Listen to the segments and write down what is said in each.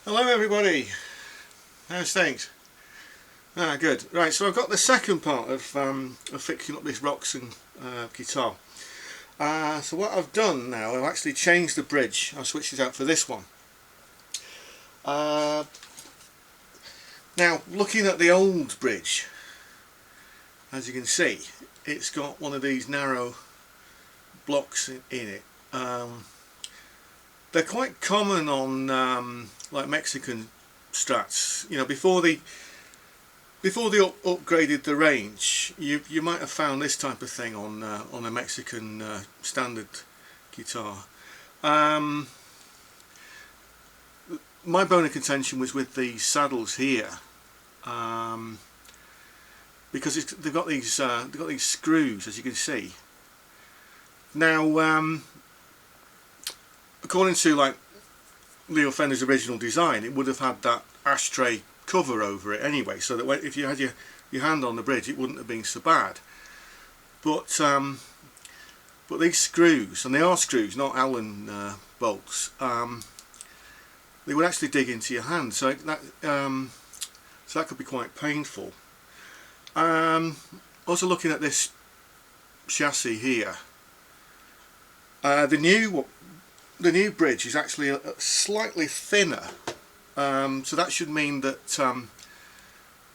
Hello everybody, how's things? Good. Right, so I've got the second part of fixing up this Rockson guitar. So what I've done now, I've actually changed the bridge. I've switched it out for this one. Uh, Now, looking at the old bridge, as you can see, it's got one of these narrow blocks in it. They're quite common on like Mexican Strats. You know, before they upgraded the range, you might have found this type of thing on a Mexican standard guitar. Um, my bone of contention was with these saddles here, because they've got these screws, as you can see. Now, according to like Leo Fender's original design, it would have had that ashtray cover over it anyway, so that if you had your hand on the bridge, it wouldn't have been so bad. But these screws, and they are screws, not Allen bolts, they would actually dig into your hand, so that could be quite painful. Also looking at this chassis here, the new bridge is actually slightly thinner, so that should mean that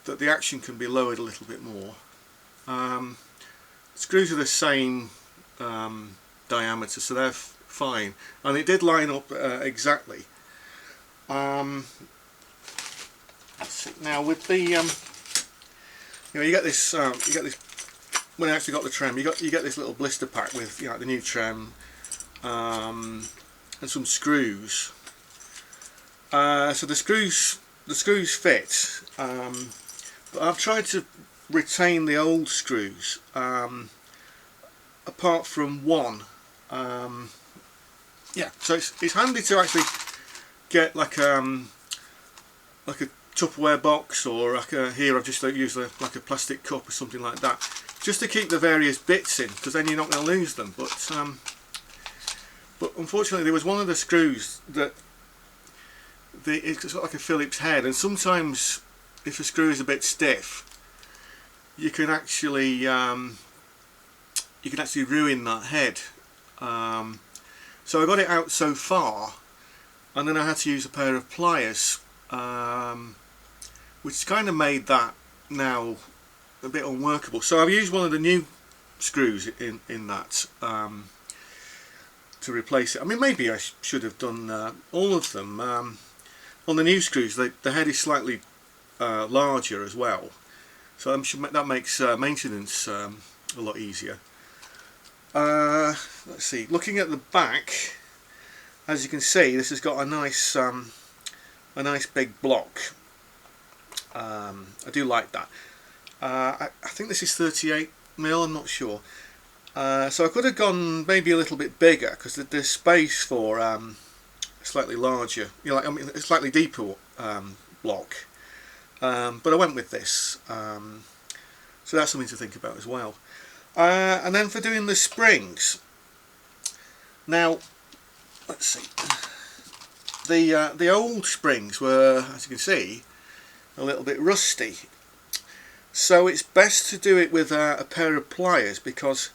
that the action can be lowered a little bit more. Screws are the same diameter, so they're fine, and it did line up exactly. Now with the you get this when I actually got the trem, you get this little blister pack with the new trem and some screws. So the screws fit, but I've tried to retain the old screws apart from one. So it's handy to actually get like a Tupperware box, or here I've just used like a plastic cup or something like that, just to keep the various bits in, because then you're not going to lose them. But unfortunately, there was one of the screws that it's got like a Phillips head, and sometimes if a screw is a bit stiff, you can actually ruin that head. So I got it out so far, and then I had to use a pair of pliers, which kind of made that now a bit unworkable. So I've used one of the new screws in that to replace it. I mean, maybe I should have done all of them. On the new screws, the head is slightly larger as well, so that makes maintenance a lot easier. Let's see. Looking at the back, as you can see, this has got a nice big block. I do like that. I think this is 38mm. I'm not sure. So I could have gone maybe a little bit bigger, because there's space for a slightly larger, a slightly deeper block. But I went with this. So that's something to think about as well. And then for doing the springs, now let's see. The old springs were, as you can see, a little bit rusty. So it's best to do it with a pair of pliers, because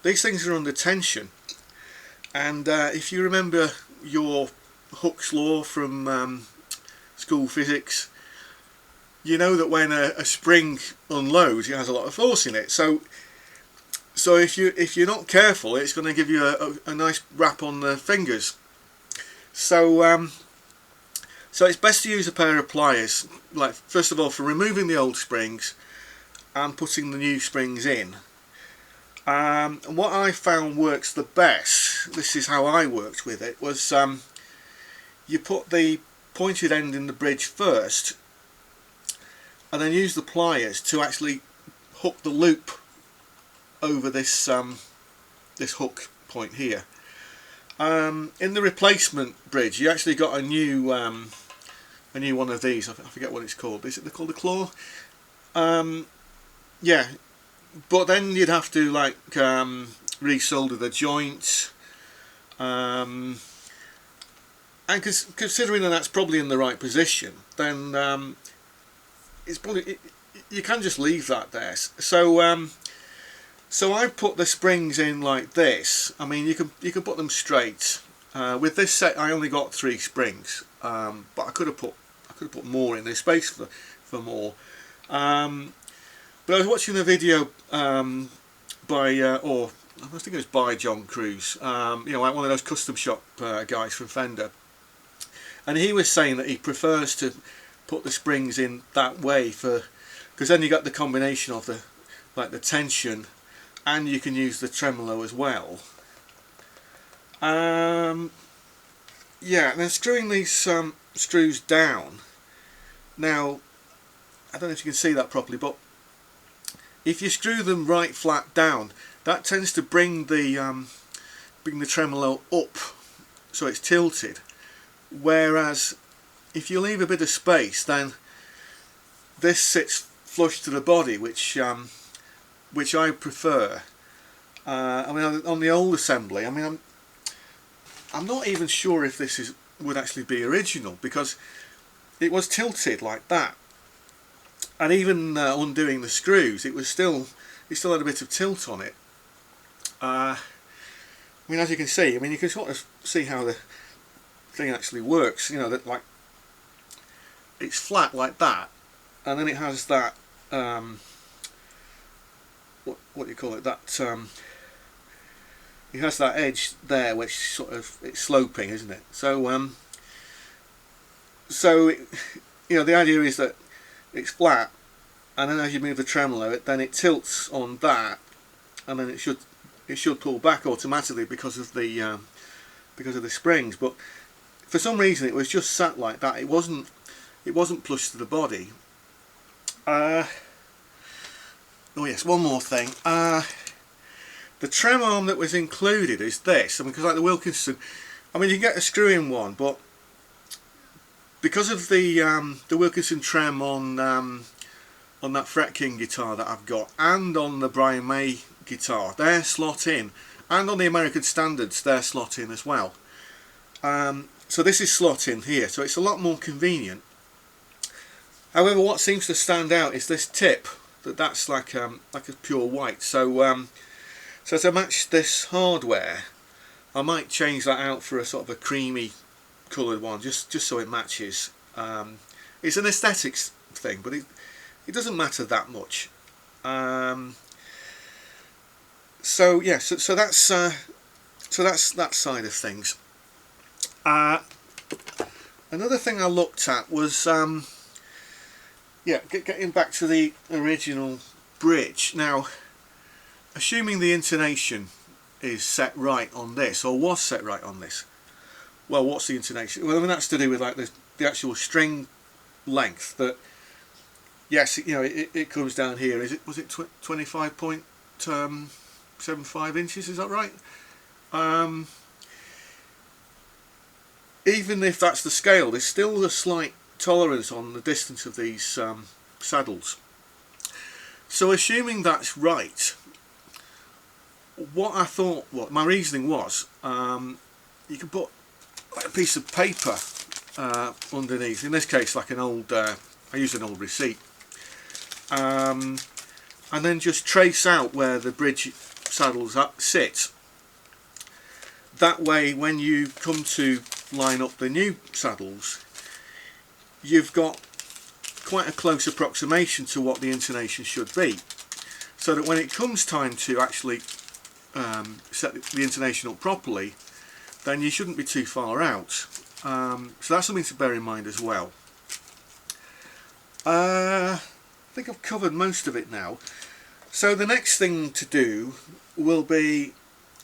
these things are under tension. And if you remember your Hooke's law from school physics, you know that when a spring unloads, it has a lot of force in it. So if you're not careful, it's going to give you a nice rap on the fingers. So it's best to use a pair of pliers, like first of all for removing the old springs and putting the new springs in. And what I found works the best, this is how I worked with it, was you put the pointed end in the bridge first, and then use the pliers to actually hook the loop over this this hook point here. In the replacement bridge, you actually got a new one of these. I forget what it's called. Is it called the claw? Yeah, but then you'd have to like resolder the joints. and considering that that's probably in the right position, then it's probably, you can just leave that there. So I put the springs in like this. I mean, you can put them straight. With this set, I only got 3 springs, but I could have put more in. There's space for more. But I was watching a video by, or I think it was by John Cruz, you know, like one of those custom shop guys from Fender, and he was saying that he prefers to put the springs in that way because then you got the combination of the tension, and you can use the tremolo as well. Yeah, and then screwing these screws down. Now, I don't know if you can see that properly, but if you screw them right flat down, that tends to bring the tremolo up, so it's tilted. Whereas if you leave a bit of space, then this sits flush to the body, which I prefer. I mean, on the old assembly, I mean, I'm not even sure if this would actually be original, because it was tilted like that, and even undoing the screws, it still had a bit of tilt on it. I mean, as you can see, I mean, you can sort of see how the thing actually works. You know, that like it's flat like that, and then it has that what do you call it? That it has that edge there, which sort of, it's sloping, isn't it? So you know, the idea is that it's flat, and then as you move the tremolo, then it tilts on that, and then it should pull back automatically because of the springs. But for some reason, it was just sat like that. It wasn't plush to the body. Oh yes, one more thing. The trem arm that was included is this. I mean, because like the Wilkinson, I mean, you can get a screw-in one, but because of the Wilkinson trem on that Fret King guitar that I've got, and on the Brian May guitar, they're slot in, and on the American Standards, they're slot in as well. So this is slot in here, so it's a lot more convenient. However, what seems to stand out is this tip. That's like a pure white. So to match this hardware, I might change that out for a sort of a creamy coloured one, just so it matches. It's an aesthetics thing, but it doesn't matter that much. So yeah, so that's that side of things. Another thing I looked at was yeah, getting back to the original bridge. Now, assuming the intonation is set right on this, or was set right on this, well, what's the intonation? Well, I mean, that's to do with like the actual string length. That, yes, you know, it comes down here. Was it 25.75 inches? Is that right? Even if that's the scale, there's still a slight tolerance on the distance of these saddles. So assuming that's right, what my reasoning was, you can put like a piece of paper underneath, in this case like an old, I used an old receipt, and then just trace out where the bridge saddles sit. That way, when you come to line up the new saddles, you've got quite a close approximation to what the intonation should be, so that when it comes time to actually set the intonation up properly, then you shouldn't be too far out. So that's something to bear in mind as well. I think I've covered most of it now. So the next thing to do will be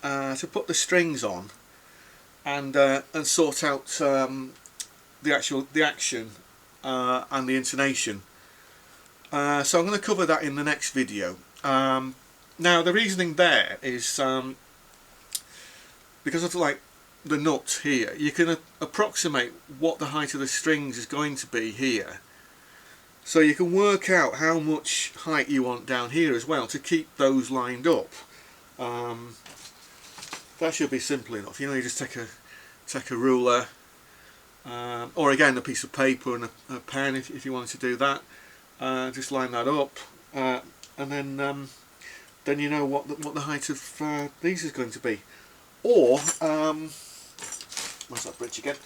to put the strings on and sort out the action and the intonation. So I'm going to cover that in the next video. Now the reasoning there is because of like the nut here, you can approximate what the height of the strings is going to be here, so you can work out how much height you want down here as well to keep those lined up. That should be simple enough. You know, you just take a ruler, or again a piece of paper and a pen if you wanted to do that. Just line that up, and then you know what the height of these is going to be. Or where's that bridge again?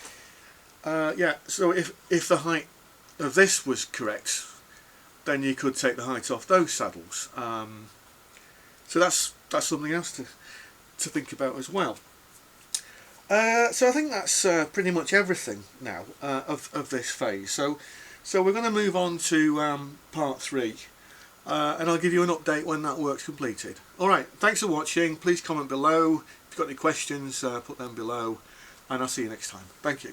Yeah, so if the height of this was correct, then you could take the height off those saddles. So that's something else to think about as well. So I think that's pretty much everything now of this phase. So we're going to move on to part 3, and I'll give you an update when that work's completed. Alright, thanks for watching. Please comment below. If you've got any questions, put them below, and I'll see you next time. Thank you.